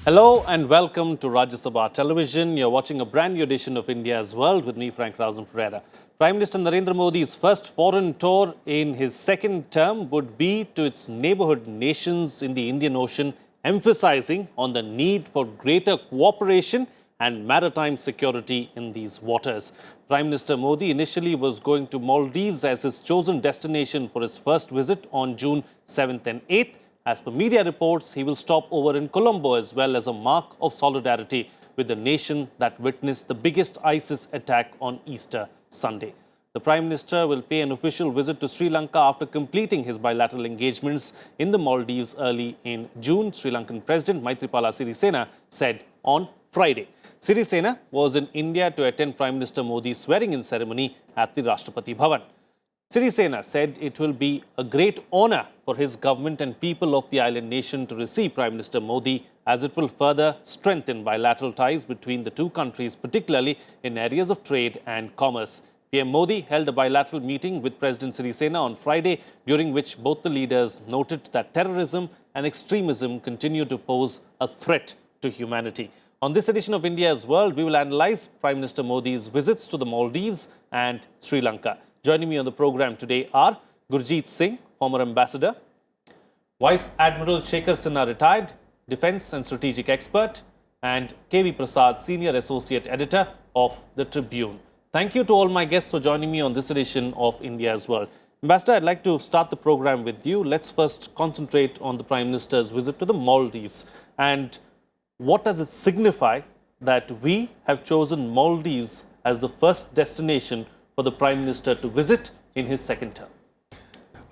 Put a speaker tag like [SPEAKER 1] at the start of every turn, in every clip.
[SPEAKER 1] Hello and welcome to Rajya Sabha Television. You're watching a brand new edition of India's World with me, Frank Razam Pereira. Prime Minister Narendra Modi's first foreign tour in his second term would be to its neighborhood nations in the Indian Ocean, emphasizing on the need for greater cooperation and maritime security in these waters. Prime Minister Modi initially was going to Maldives as his chosen destination for his first visit on June 7th and 8th. As per media reports, he will stop over in Colombo as well as a mark of solidarity with the nation that witnessed the biggest ISIS attack on Easter Sunday. The Prime Minister will pay an official visit to Sri Lanka after completing his bilateral engagements in the Maldives early in June, Sri Lankan President Maithripala Sirisena said on Friday. Sirisena was in India to attend Prime Minister Modi's swearing-in ceremony at the Rashtrapati Bhavan. Sirisena said it will be a great honor for his government and people of the island nation to receive Prime Minister Modi, as it will further strengthen bilateral ties between the two countries, particularly in areas of trade and commerce. PM Modi held a bilateral meeting with President Sirisena on Friday, during which both the leaders noted that terrorism and extremism continue to pose a threat to humanity. On this edition of India's World, we will analyze Prime Minister Modi's visits to the Maldives and Sri Lanka. Joining me on the program today are Gurjeet Singh, former ambassador, Vice Admiral Shekhar Sinha, retired defense and strategic expert, and KV Prasad, senior associate editor of the Tribune. Thank you to all my guests for joining me on this edition of India's World. Ambassador, I'd like to start the program with you. Let's first concentrate on the Prime Minister's visit to the Maldives. And what does it signify that we have chosen Maldives as the first destination for the Prime Minister to visit in his second term?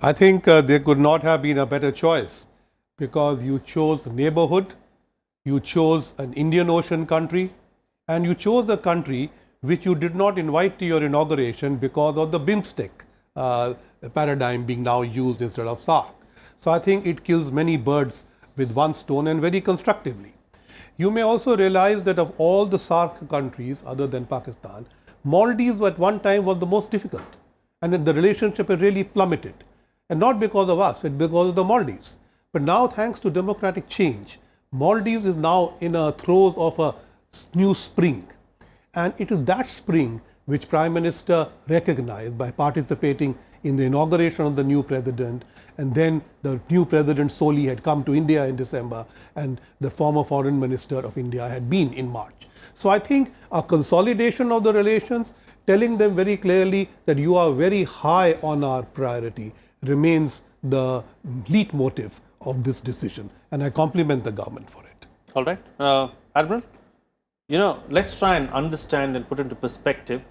[SPEAKER 2] I think there could not have been a better choice, because you chose neighborhood, you chose an Indian Ocean country, and you chose a country which you did not invite to your inauguration because of the BIMSTEC paradigm being now used instead of SAARC. So I think it kills many birds with one stone, and very constructively. You may also realize that of all the SAARC countries other than Pakistan, Maldives at one time was the most difficult, and then the relationship had really plummeted, and not because of us, it's because of the Maldives. But now, thanks to democratic change, Maldives is now in a throes of a new spring, and it is that spring which Prime Minister recognized by participating in the inauguration of the new president, and then the new president Soli had come to India in December, and the former foreign minister of India had been in March. So I think a consolidation of the relations, telling them very clearly that you are very high on our priority, remains the leitmotif of this decision, and I compliment the government for it.
[SPEAKER 1] All right. Admiral, let's try and understand and put into perspective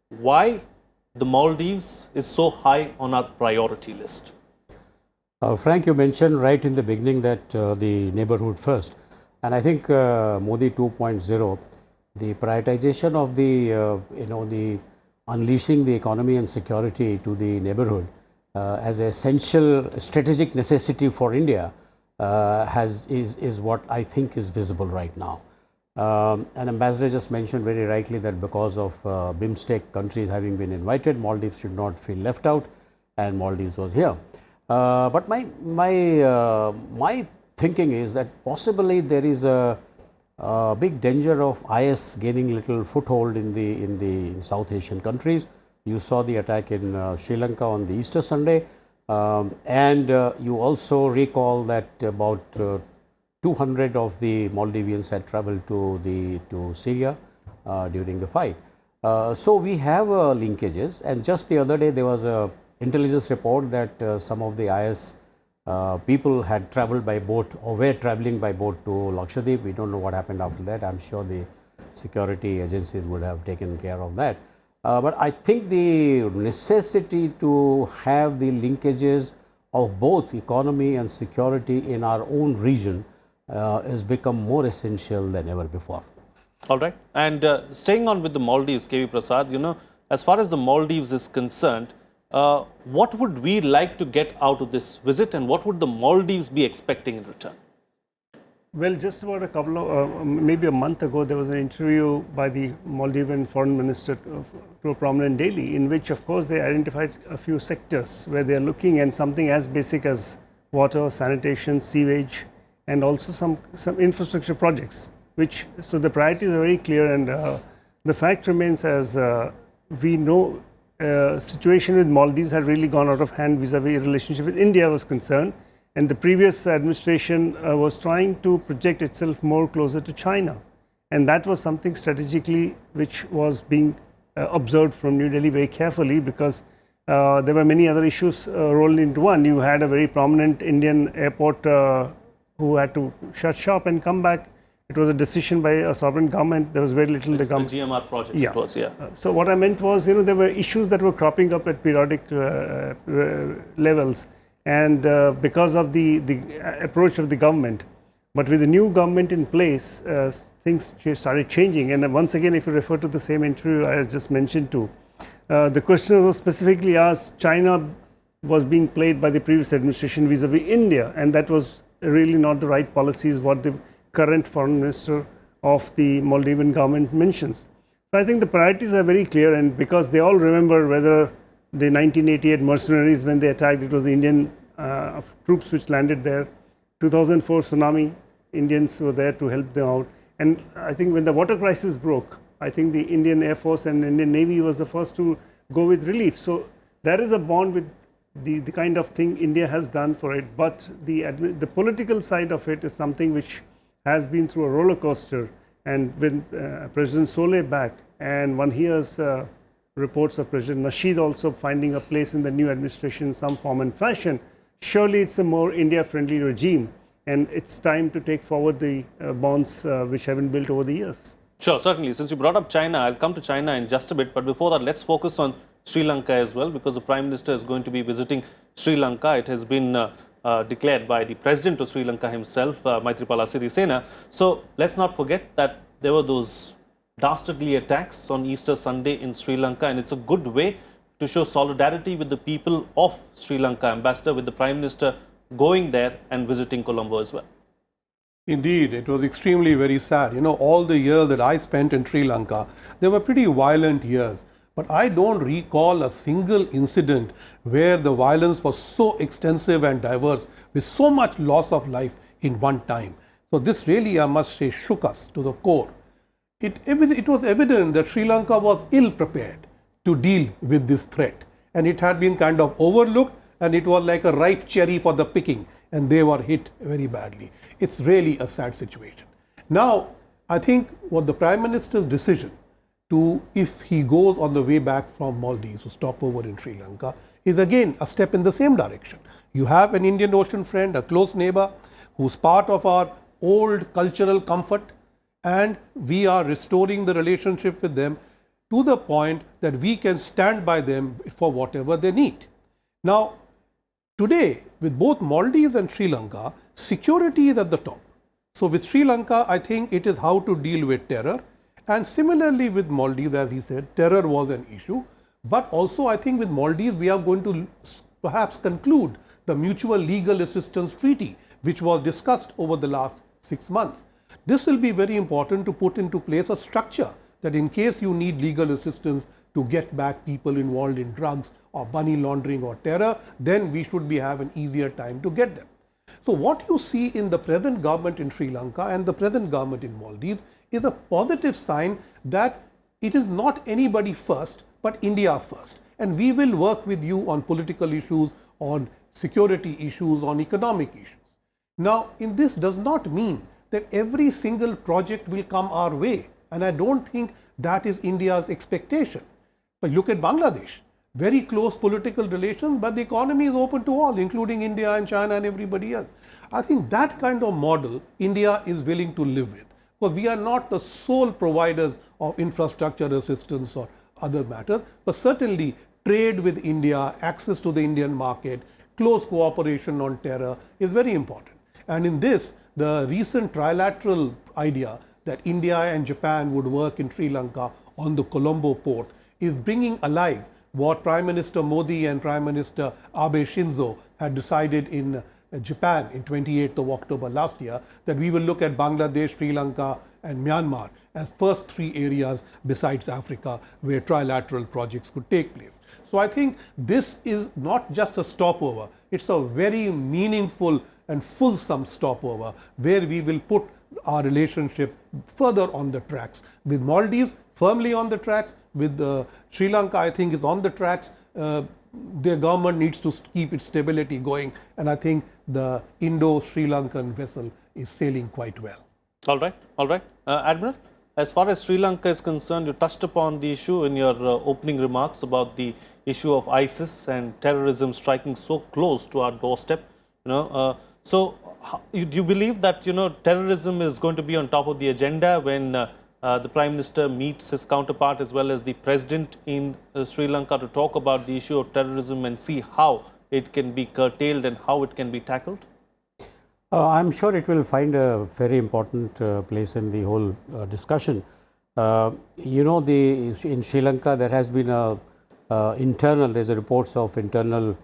[SPEAKER 1] why the Maldives is so high on our priority list.
[SPEAKER 3] Frank, you mentioned right in the beginning that the neighborhood first, and I think Modi 2.0, the prioritization of the unleashing the economy and security to the neighborhood as an essential strategic necessity for India is what I think is visible right now. An ambassador just mentioned very rightly that because of BIMSTEC countries having been invited, Maldives should not feel left out, and Maldives was here. But my thinking is that possibly there is a big danger of IS gaining little foothold in the South Asian countries. You saw the attack in Sri Lanka on the Easter Sunday, and you also recall that about 200 of the Maldivians had traveled to Syria during the fight. So we have linkages, and just the other day there was a intelligence report that some of the IS people had traveled by boat or were traveling by boat to Lakshadweep. We don't know what happened after that. I'm sure the security agencies would have taken care of that. But I think the necessity to have the linkages of both economy and security in our own region has become more essential than ever before.
[SPEAKER 1] All right. And staying on with the Maldives, KV Prasad, as far as the Maldives is concerned, what would we like to get out of this visit, and what would the Maldives be expecting in return?
[SPEAKER 4] Well, just about a couple of, maybe a month ago, there was an interview by the Maldivian foreign minister to a prominent daily, in which, of course, they identified a few sectors where they are looking, and something as basic as water, sanitation, sewage, and also some infrastructure projects. So the priorities are very clear, and the fact remains, as we know, situation with Maldives had really gone out of hand vis-a-vis relationship with India was concerned, and the previous administration was trying to project itself more closer to China, and that was something strategically which was being observed from New Delhi very carefully, because there were many other issues rolled into one. You had a very prominent Indian airport who had to shut shop and come back. It was a decision by a sovereign government. There was very little the government.
[SPEAKER 1] The GMR project,
[SPEAKER 4] Yeah.
[SPEAKER 1] it was, yeah.
[SPEAKER 4] So what I meant was, there were issues that were cropping up at periodic levels, and because of the approach of the government. But with the new government in place, things started changing. And once again, if you refer to the same interview I just mentioned to, the question was specifically asked, China was being played by the previous administration vis-a-vis India, and that was really not the right policies what the current foreign minister of the Maldivian government mentions. So I think the priorities are very clear, and because they all remember whether the 1988 mercenaries, when they attacked, it was the Indian troops which landed there. 2004 tsunami, Indians were there to help them out. And I think when the water crisis broke, I think the Indian Air Force and Indian Navy was the first to go with relief. So there is a bond with the kind of thing India has done for it, but the political side of it is something which has been through a roller coaster. And with President Soleh back, and one hears reports of President Nasheed also finding a place in the new administration in some form and fashion, surely it's a more India-friendly regime, and it's time to take forward the bonds which have been built over the years.
[SPEAKER 1] Sure, certainly. Since you brought up China, I'll come to China in just a bit. But before that, let's focus on Sri Lanka as well, because the Prime Minister is going to be visiting Sri Lanka. It has been declared by the President of Sri Lanka himself, Maithripala Sirisena. So let's not forget that there were those dastardly attacks on Easter Sunday in Sri Lanka, and it's a good way to show solidarity with the people of Sri Lanka. Ambassador, with the Prime Minister going there and visiting Colombo as well.
[SPEAKER 2] Indeed, it was extremely very sad. All the years that I spent in Sri Lanka, they were pretty violent years. But I don't recall a single incident where the violence was so extensive and diverse, with so much loss of life in one time. So this really, I must say, shook us to the core. It was evident that Sri Lanka was ill prepared to deal with this threat. And it had been kind of overlooked, and it was like a ripe cherry for the picking, and they were hit very badly. It's really a sad situation. Now, I think what the Prime Minister's decision to, if he goes on the way back from Maldives to stop over in Sri Lanka, is again a step in the same direction. You have an Indian Ocean friend, a close neighbor, who's part of our old cultural comfort, and we are restoring the relationship with them to the point that we can stand by them for whatever they need. Now, today, with both Maldives and Sri Lanka, security is at the top. So with Sri Lanka, I think it is how to deal with terror. And similarly with Maldives, as he said, terror was an issue. But also, I think with Maldives, we are going to perhaps conclude the Mutual Legal Assistance Treaty, which was discussed over the last 6 months. This will be very important to put into place a structure that in case you need legal assistance to get back people involved in drugs or money laundering or terror, then we should have an easier time to get them. So what you see in the present government in Sri Lanka and the present government in Maldives is a positive sign that it is not anybody first, but India first. And we will work with you on political issues, on security issues, on economic issues. Now, this does not mean that every single project will come our way. And I don't think that is India's expectation. But look at Bangladesh. Very close political relations, but the economy is open to all, including India and China and everybody else. I think that kind of model India is willing to live with, because we are not the sole providers of infrastructure assistance or other matters, but certainly trade with India, access to the Indian market, close cooperation on terror is very important. And in this, the recent trilateral idea that India and Japan would work in Sri Lanka on the Colombo port is bringing alive what Prime Minister Modi and Prime Minister Abe Shinzo had decided in Japan in 28th of October last year, that we will look at Bangladesh, Sri Lanka and Myanmar as first 3 areas besides Africa where trilateral projects could take place. So I think this is not just a stopover, it's a very meaningful and fulsome stopover where we will put our relationship further on the tracks. With Maldives firmly on the tracks, with Sri Lanka I think is on the tracks. Their government needs to keep its stability going, and I think the Indo-Sri Lankan vessel is sailing quite well.
[SPEAKER 1] All right, all right. Admiral, as far as Sri Lanka is concerned, you touched upon the issue in your opening remarks about the issue of ISIS and terrorism striking so close to our doorstep. So do you believe that terrorism is going to be on top of the agenda when the Prime Minister meets his counterpart as well as the President in Sri Lanka to talk about the issue of terrorism and see how it can be curtailed and how it can be tackled?
[SPEAKER 3] I'm sure it will find a very important place in the whole discussion. In Sri Lanka there has been there's a reports of internal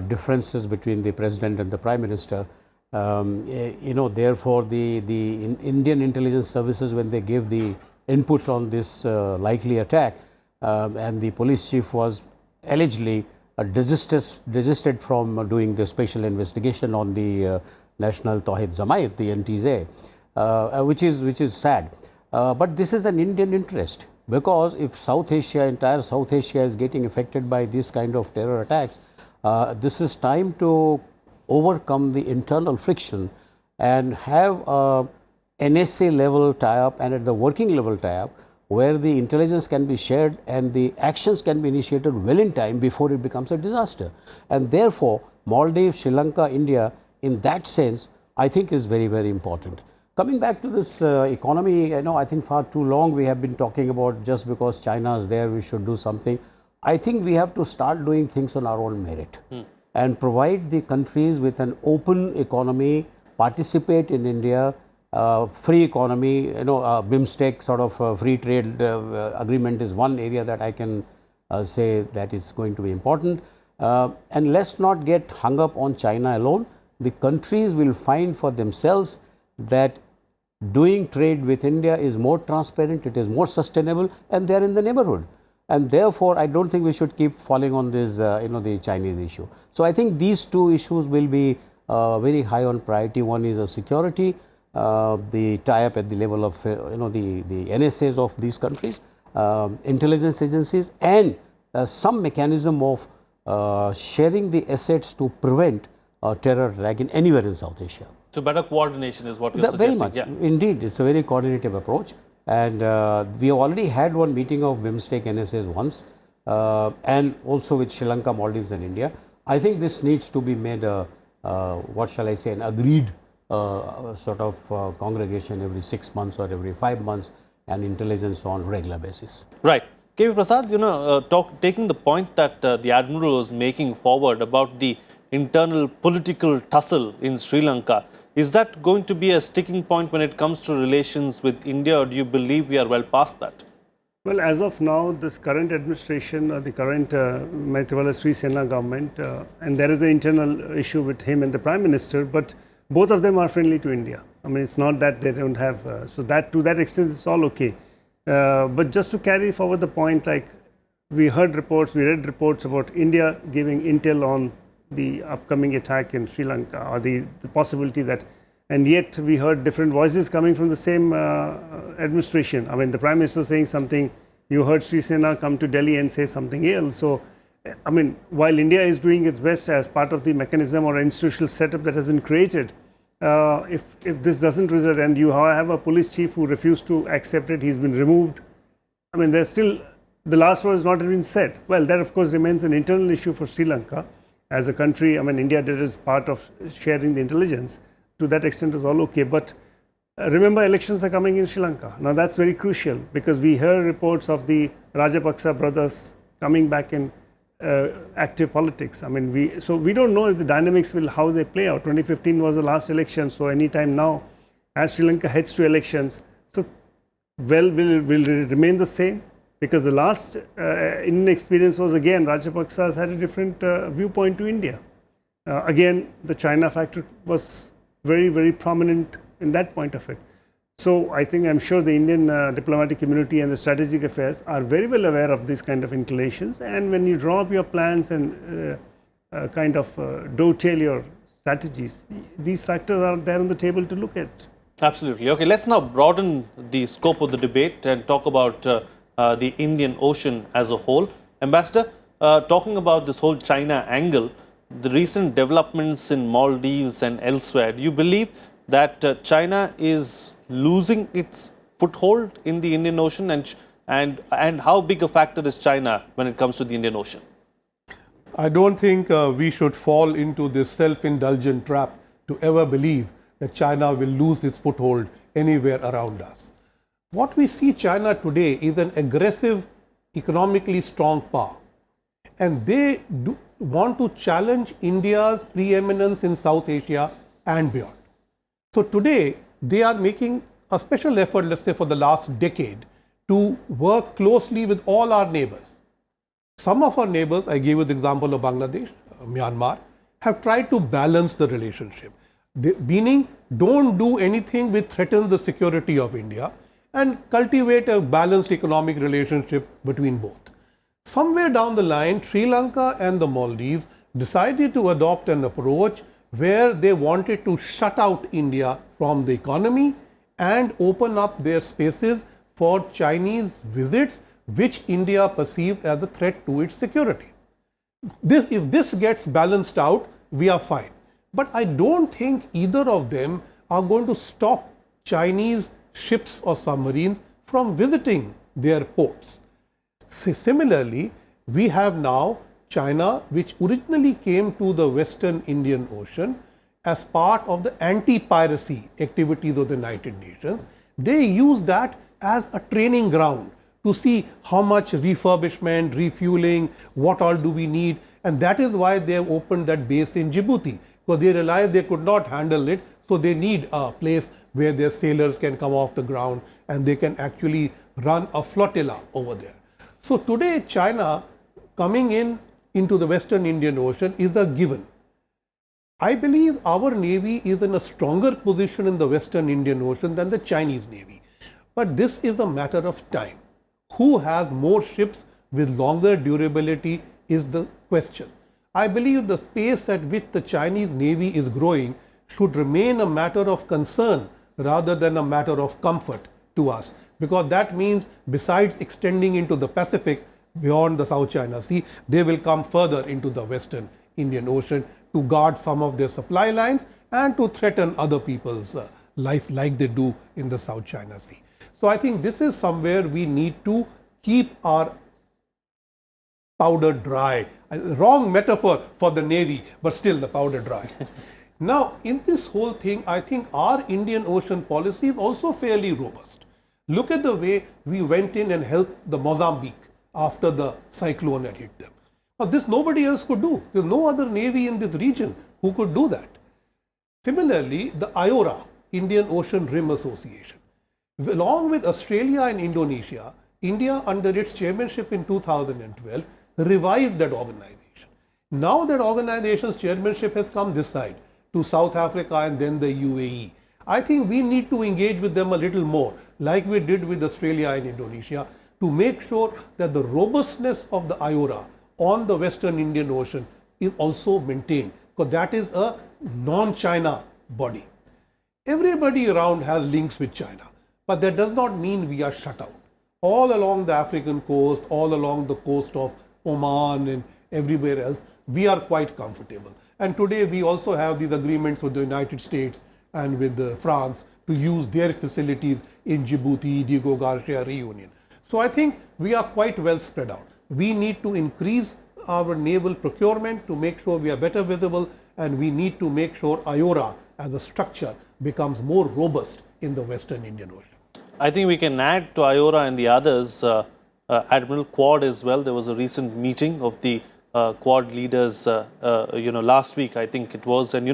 [SPEAKER 3] differences between the President and the Prime Minister. Therefore the Indian intelligence services, when they gave the input on this likely attack, and the police chief was allegedly desisted from doing the special investigation on the National Tawhid Jamaat, the NTJ, which is sad. But this is an Indian interest, because if entire South Asia is getting affected by this kind of terror attacks, this is time to overcome the internal friction and have a NSA level tie-up and at the working level tie-up where the intelligence can be shared and the actions can be initiated well in time before it becomes a disaster. And therefore, Maldives, Sri Lanka, India, in that sense, I think is very, very important. Coming back to this economy, I think far too long we have been talking about just because China is there, we should do something. I think we have to start doing things on our own merit and provide the countries with an open economy, participate in India, free economy, BIMSTEC sort of free trade agreement is one area that I can say that is going to be important. And let's not get hung up on China alone. The countries will find for themselves that doing trade with India is more transparent, it is more sustainable, and they are in the neighborhood. And therefore, I don't think we should keep falling on this, the Chinese issue. So I think these two issues will be very high on priority. One is security, the tie-up at the level of, the NSAs of these countries, intelligence agencies, and some mechanism of sharing the assets to prevent terror attack in anywhere in South Asia.
[SPEAKER 1] So better coordination is what you're
[SPEAKER 3] Very
[SPEAKER 1] suggesting.
[SPEAKER 3] much, indeed, it's a very coordinative approach. And we already had one meeting of BIMSTEC NSAs once, and also with Sri Lanka, Maldives and India. I think this needs to be made what shall I say, an agreed sort of congregation every 6 months or every 5 months, and intelligence on regular basis.
[SPEAKER 1] Right. KV Prasad, taking the point that the Admiral was making forward about the internal political tussle in Sri Lanka, is that going to be a sticking point when it comes to relations with India, or do you believe we are well past that?
[SPEAKER 4] Well, as of now, this current administration, the current Maithripala Sirisena government, and there is an internal issue with him and the Prime Minister, but both of them are friendly to India. I mean, it's not that they don't have, so that to that extent, it's all okay. But just to carry forward the point, like we read reports about India giving intel on the upcoming attack in Sri Lanka, or the possibility that, and yet we heard different voices coming from the same administration. I mean, the Prime Minister saying something, you heard Sirisena come to Delhi and say something else. So, I mean, while India is doing its best as part of the mechanism or institutional setup that has been created, if this doesn't result, and you have a police chief who refused to accept it, he's been removed. I mean, there's still, the last word has not been said. Well, that of course remains an internal issue for Sri Lanka. As a country, I mean, India did its part of sharing the intelligence. To that extent, is all okay. But remember, elections are coming in Sri Lanka. Now, that's very crucial, because we heard reports of the Rajapaksa brothers coming back in active politics. I mean, we don't know if the dynamics will, how they play out. 2015 was the last election, so anytime now, as Sri Lanka heads to elections, so will it remain the same? Because the last Indian experience was, again, Rajapaksas had a different viewpoint to India. Again, the China factor was very, very prominent in that point of it. So I think, I'm sure the Indian diplomatic community and the strategic affairs are very well aware of these kind of inclinations. And when you draw up your plans and kind of dovetail your strategies. These factors are there on the table to look at.
[SPEAKER 1] Absolutely. Okay, let's now broaden the scope of the debate and talk about the Indian Ocean as a whole. Ambassador, talking about this whole China angle, the recent developments in Maldives and elsewhere, do you believe that China is losing its foothold in the Indian Ocean, and how big a factor is China when it comes to the Indian Ocean?
[SPEAKER 2] I don't think we should fall into this self-indulgent trap to ever believe that China will lose its foothold anywhere around us. What we see China today is an aggressive, economically strong power, and they want to challenge India's preeminence in South Asia and beyond. So today they are making a special effort, let's say for the last decade, to work closely with all our neighbors. Some of our neighbors, I gave you the example of Bangladesh, Myanmar, have tried to balance the relationship. Meaning, don't do anything which threatens the security of India, and cultivate a balanced economic relationship between both. Somewhere down the line, Sri Lanka and the Maldives decided to adopt an approach where they wanted to shut out India from the economy and open up their spaces for Chinese visits, which India perceived as a threat to its security. If this gets balanced out, we are fine. But I don't think either of them are going to stop Chinese ships or submarines from visiting their ports. Similarly, we have now China, which originally came to the Western Indian Ocean as part of the anti-piracy activities of the United Nations. They use that as a training ground to see how much refurbishment, refueling, what all do we need, and that is why they have opened that base in Djibouti, because they realized they could not handle it, so they need a place where their sailors can come off the ground and they can actually run a flotilla over there. So today China coming into the Western Indian Ocean is a given. I believe our Navy is in a stronger position in the Western Indian Ocean than the Chinese Navy. But this is a matter of time. Who has more ships with longer durability is the question. I believe the pace at which the Chinese Navy is growing should remain a matter of concern rather than a matter of comfort to us, because that means besides extending into the Pacific beyond the South China Sea, they will come further into the Western Indian Ocean to guard some of their supply lines and to threaten other people's life like they do in the South China Sea. So I think this is somewhere we need to keep our powder dry. Wrong metaphor for the Navy, but still the powder dry. Now, in this whole thing, I think our Indian Ocean policy is also fairly robust. Look at the way we went in and helped the Mozambique after the cyclone had hit them. Now, this nobody else could do. There is no other Navy in this region who could do that. Similarly, the IORA, Indian Ocean Rim Association, along with Australia and Indonesia, India under its chairmanship in 2012 revived that organization. Now that organization's chairmanship has come this side to South Africa and then the UAE. I think we need to engage with them a little more, like we did with Australia and Indonesia, to make sure that the robustness of the IORA on the Western Indian Ocean is also maintained, because that is a non-China body. Everybody around has links with China, but that does not mean we are shut out. All along the African coast, all along the coast of Oman and everywhere else, we are quite comfortable. And today we also have these agreements with the United States and with France to use their facilities in Djibouti, Diego Garcia, Reunion. So I think we are quite well spread out. We need to increase our naval procurement to make sure we are better visible, and we need to make sure IORA as a structure becomes more robust in the Western Indian Ocean.
[SPEAKER 1] I think we can add to IORA and the others, Admiral Quad as well. There was a recent meeting of the Quad leaders, last week, I think it was. And,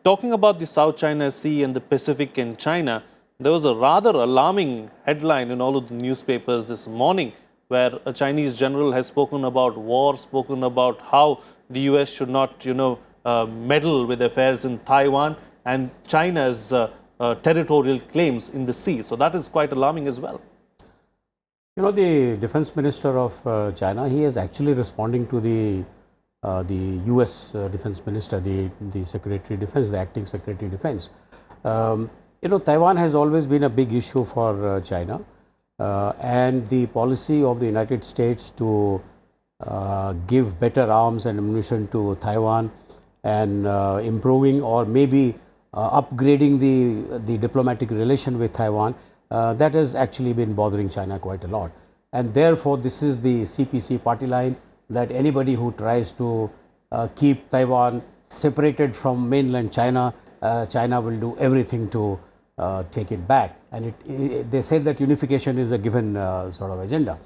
[SPEAKER 1] talking about the South China Sea and the Pacific and China, there was a rather alarming headline in all of the newspapers this morning, where a Chinese general has spoken about war, spoken about how the US should not, meddle with affairs in Taiwan and China's territorial claims in the sea. So that is quite alarming as well.
[SPEAKER 3] The Defense Minister of China, he is actually responding to the the US Defense Minister, the Secretary of Defense, the acting Secretary of Defense. Taiwan has always been a big issue for China, and the policy of the United States to give better arms and ammunition to Taiwan and improving or maybe upgrading the diplomatic relation with Taiwan, that has actually been bothering China quite a lot. And therefore, this is the CPC party line that anybody who tries to keep Taiwan separated from mainland China, China will do everything to take it back. And they said that unification is a given sort of agenda.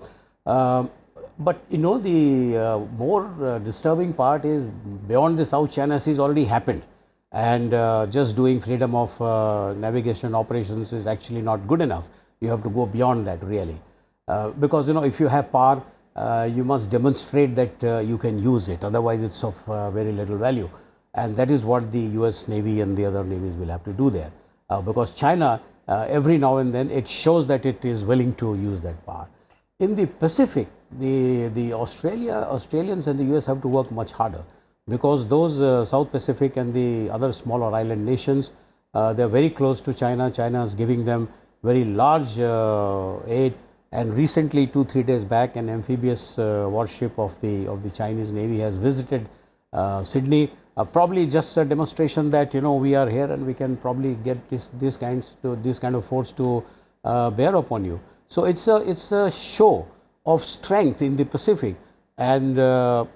[SPEAKER 3] But the more disturbing part is beyond the South China Sea has already happened, and just doing freedom of navigation operations is actually not good enough. You have to go beyond that really, because if you have power, you must demonstrate that you can use it. Otherwise, it's of very little value, and that is what the US Navy and the other navies will have to do there, because China every now and then it shows that it is willing to use that power. In the Pacific, the Australians and the US have to work much harder, because those South Pacific and the other smaller island nations, they are very close to China. China is giving them very large aid, and recently 2-3 days back an amphibious warship of the Chinese Navy has visited Sydney, probably just a demonstration that we are here and we can probably get this kind of force to bear upon you. So it's a show of strength in the Pacific, and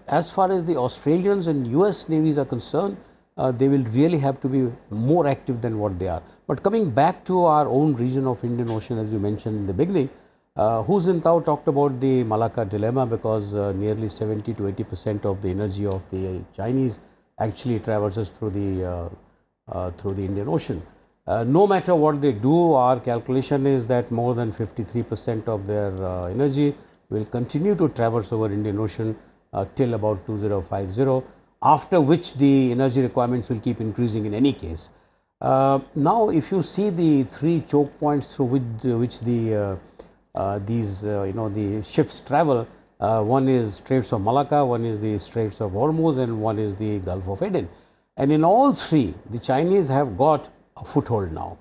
[SPEAKER 3] as far as the Australians and US navies are concerned, they will really have to be more active than what they are. But coming back to our own region of Indian Ocean, as you mentioned in the beginning, Hu Jintao talked about the Malacca dilemma, because nearly 70 to 80% of the energy of the Chinese actually traverses through the Indian Ocean. No matter what they do, our calculation is that more than 53% of their energy will continue to traverse over Indian Ocean till about 2050, after which the energy requirements will keep increasing in any case. Now, if you see the three choke points through which the ships travel, one is Straits of Malacca, one is the Straits of Hormuz, and one is the Gulf of Aden. And in all three, the Chinese have got a foothold now.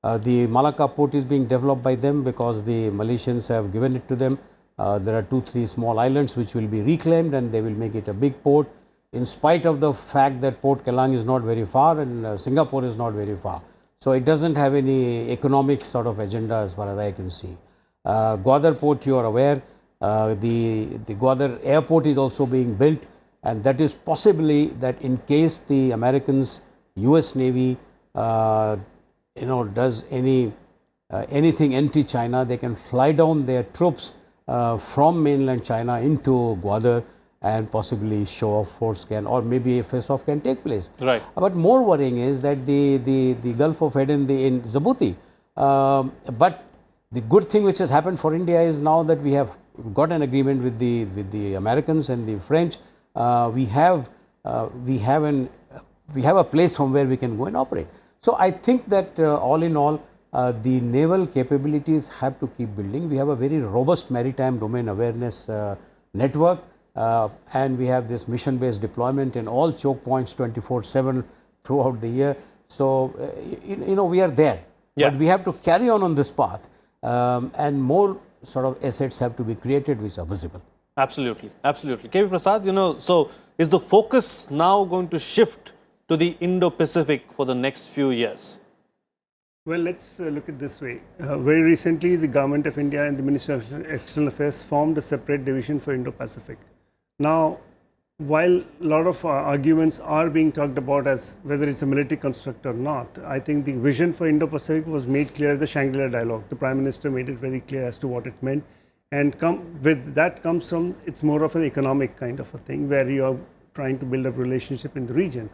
[SPEAKER 3] The Malacca port is being developed by them because the Malaysians have given it to them. There are 2-3 small islands which will be reclaimed, and they will make it a big port, in spite of the fact that Port Kelang is not very far and Singapore is not very far. So it doesn't have any economic sort of agenda as far as I can see. Gwadar port, you are aware, the Gwadar airport is also being built, and that is possibly that in case the Americans, US Navy does anything anti-China, they can fly down their troops from mainland China into Gwadar and possibly show of force or maybe a face-off can take place.
[SPEAKER 1] Right.
[SPEAKER 3] But more worrying is that the Gulf of Aden in Djibouti. But the good thing which has happened for India is now that we have got an agreement with the Americans and the French. We have a place from where we can go and operate. So I think that all in all, the naval capabilities have to keep building. We have a very robust maritime domain awareness network, and we have this mission-based deployment in all choke points 24/7 throughout the year. So we are there,
[SPEAKER 1] Yeah.
[SPEAKER 3] but we have to carry on this path, and more sort of assets have to be created which are visible.
[SPEAKER 1] Absolutely, absolutely. KV Prasad, so is the focus now going to shift to the Indo-Pacific for the next few years?
[SPEAKER 4] Well, let's look at this way. Very recently, the Government of India and the Ministry of External Affairs formed a separate division for Indo-Pacific. Now, while a lot of arguments are being talked about as whether it's a military construct or not, I think the vision for Indo-Pacific was made clear at the Shangri-La dialogue. The Prime Minister made it very clear as to what it meant. And with that comes from, it's more of an economic kind of a thing where you are trying to build a relationship in the region.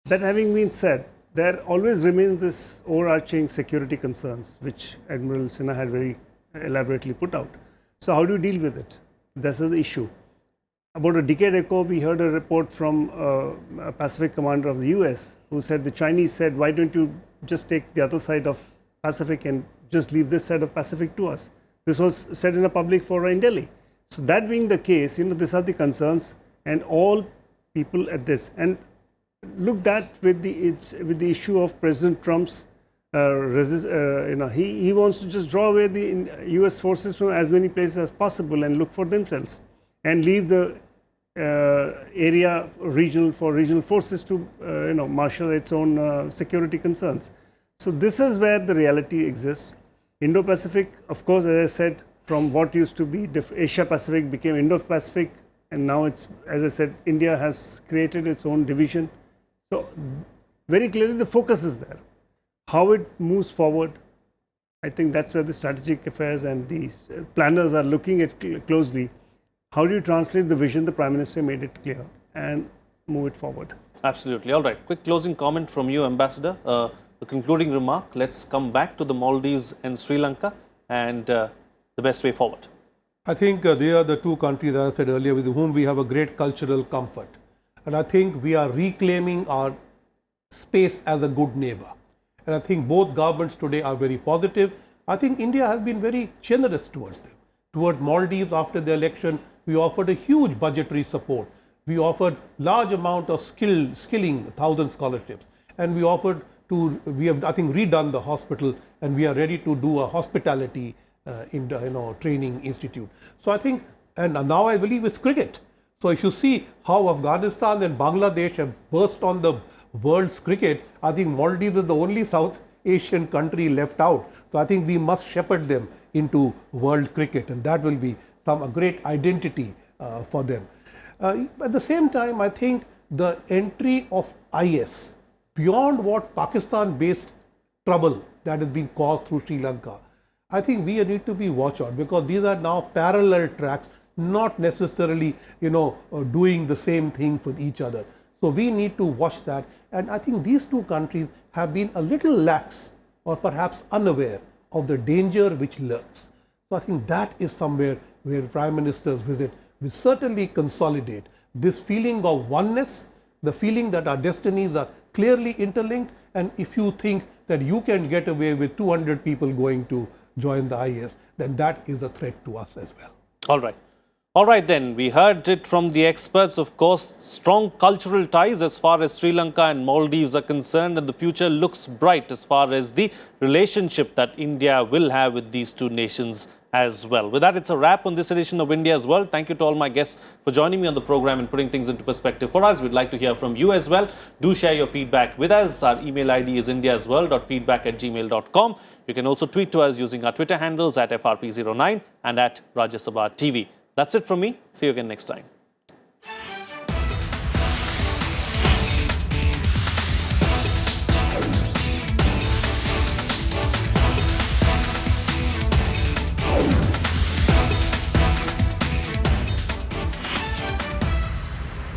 [SPEAKER 4] That having been said, there always remains this overarching security concerns, which Admiral Sinha had very elaborately put out. So how do you deal with it? This is the issue. About a decade ago, we heard a report from a Pacific commander of the US who said the Chinese said, why don't you just take the other side of Pacific and just leave this side of Pacific to us? This was said in a public forum in Delhi. So that being the case, these are the concerns, and all people at this. And look that with the issue of President Trump's he wants to just draw away the U.S. forces from as many places as possible and look for themselves, and leave the area regional forces to marshal its own security concerns. So this is where the reality exists. Indo-Pacific, of course, as I said, from what used to be Asia-Pacific became Indo-Pacific, and now it's, as I said, India has created its own division. So very clearly the focus is there. How it moves forward, I think that's where the strategic affairs and the planners are looking at closely. How do you translate the vision the Prime Minister made it clear and move it forward?
[SPEAKER 1] Absolutely. All right. Quick closing comment from you, Ambassador. The concluding remark. Let's come back to the Maldives and Sri Lanka and the best way forward.
[SPEAKER 2] I think they are the two countries, as I said earlier, with whom we have a great cultural comfort. And I think we are reclaiming our space as a good neighbor. And I think both governments today are very positive. I think India has been very generous towards them. Towards Maldives, after the election, we offered a huge budgetary support. We offered large amount of skilling, 1,000 scholarships. And we offered we have, I think, redone the hospital, and we are ready to do a hospitality training institute. So I think, and now I believe it's cricket. So if you see how Afghanistan and Bangladesh have burst on the world's cricket, I think Maldives is the only South Asian country left out. So I think we must shepherd them into world cricket, and that will be a great identity for them. At the same time, I think the entry of IS, beyond what Pakistan-based trouble that has been caused through Sri Lanka, I think we need to be watch out, because these are now parallel tracks, not necessarily doing the same thing with each other. So we need to watch that, and I think these two countries have been a little lax or perhaps unaware of the danger which lurks. So I think that is somewhere where Prime Minister's visit will certainly consolidate this feeling of oneness, the feeling that our destinies are clearly interlinked, and if you think that you can get away with 200 people going to join the IS, then that is a threat to us as well.
[SPEAKER 1] All right. All right then, we heard it from the experts. Of course, strong cultural ties as far as Sri Lanka and Maldives are concerned, and the future looks bright as far as the relationship that India will have with these two nations as well. With that, it's a wrap on this edition of India's World. Thank you to all my guests for joining me on the program and putting things into perspective for us. We'd like to hear from you as well. Do share your feedback with us. Our email ID is indiasworld.feedback@gmail.com. You can also tweet to us using our Twitter handles at FRP09 and at Rajya Sabha TV. That's it from me. See you again next time.